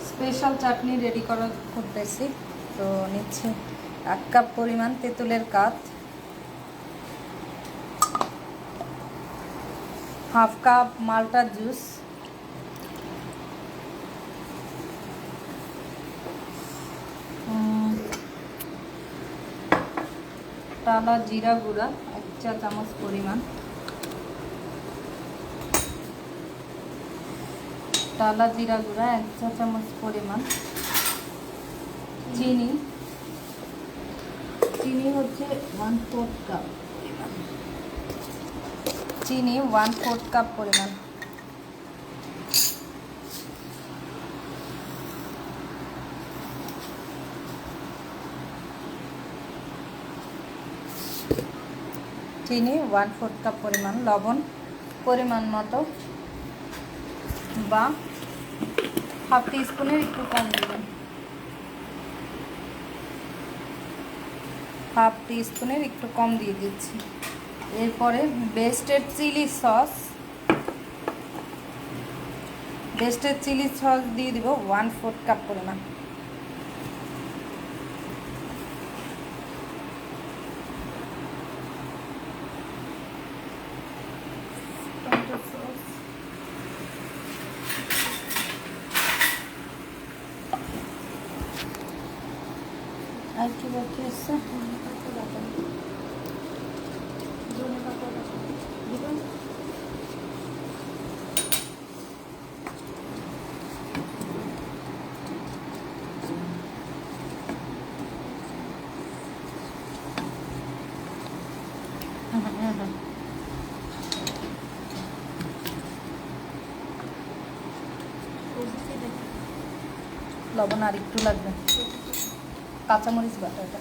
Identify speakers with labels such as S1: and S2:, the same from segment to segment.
S1: Special চাটনি ready করতেছি। তো নিচ্ছি 1 কাপ পরিমাণ তেঁতুলের কাঠ, 1/2 কাপ মাল্টা জুস, টালা জিরা গুঁড়া 1 চা চামচ পরিমাণ, টালা জিরা গুঁড়া 1 চা চামচ পরিমাণ, চিনি হচ্ছে 1/4 কাপ পরিমাণ, চিনি 1/4 কাপ পরিমাণ, চিনি 1/4 কাপ পরিমাণ, লবণ পরিমাণ মতো বা হাফ টিস্পুনের একটু কম দেবেন, হাফ টিস্পুনের একটু কম দিয়ে দিচ্ছি। এরপরে বেস্টেড চিলি সস দিয়ে দিব 1/4 কাপ পরিমাণ। আর কি বাকি আছে? লবণ আর একটু লাগবে, কাঁচামরিচ বাটা এটা।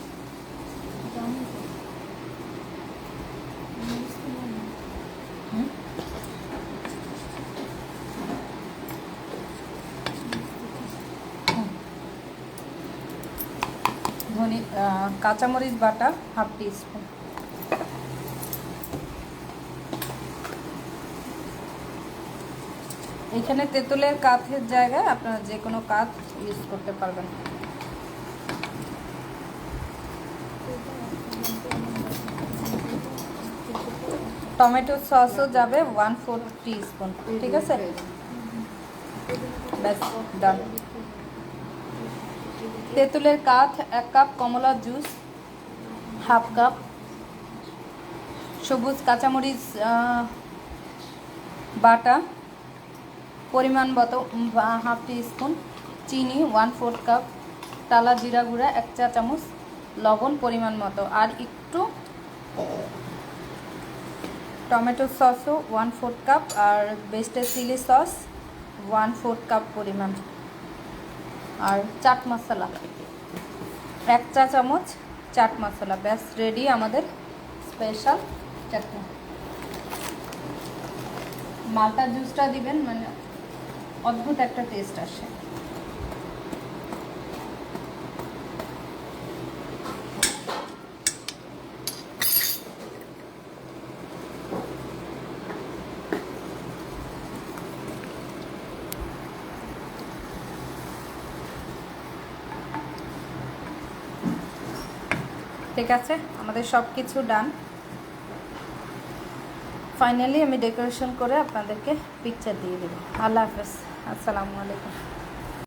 S1: কাঁচামরিচ বাটা হাফ টিস্পুন। এখানে তেঁতুলের কাঠের জায়গায় আপনারা যে কোনো কাঠ ইউজ করতে পারবেন। টমেটো সসও যাবে 1/4 টিস্পুন। ঠিক আছে, ব্যাস ডান। তেঁতুলের কাঠ 1 কাপ, কমলা জুস হাফ কাপ, সবুজ কাঁচামরিচ বাটা পরিমাণ মতো হাফ টিস্পুন, চিনি 1/4 কাপ, টালা জিরা গুঁড়া 1 চা চামচ, লবণ পরিমাণ মতো, আর একটু টমেটো সসও 1/4 কাপ, আর বেস্টেড চিলি সস 1/4 কাপ পরিমাণ, আর চাট মশলা 1 চা চামচ চাট মশলা। ব্যাস রেডি আমাদের স্পেশাল চাটনি। মাল্টা জুসটা দিবেন, মানে অদ্ভুত একটা টেস্ট আসে। ঠিক আছে, আমাদের সব কিছু ডান। ফাইনালি আমি ডেকোরেশন করে আপনাদেরকে পিকচার দিয়ে দেবো। আল্লাহ হাফেজ, আসসালামু আলাইকুম।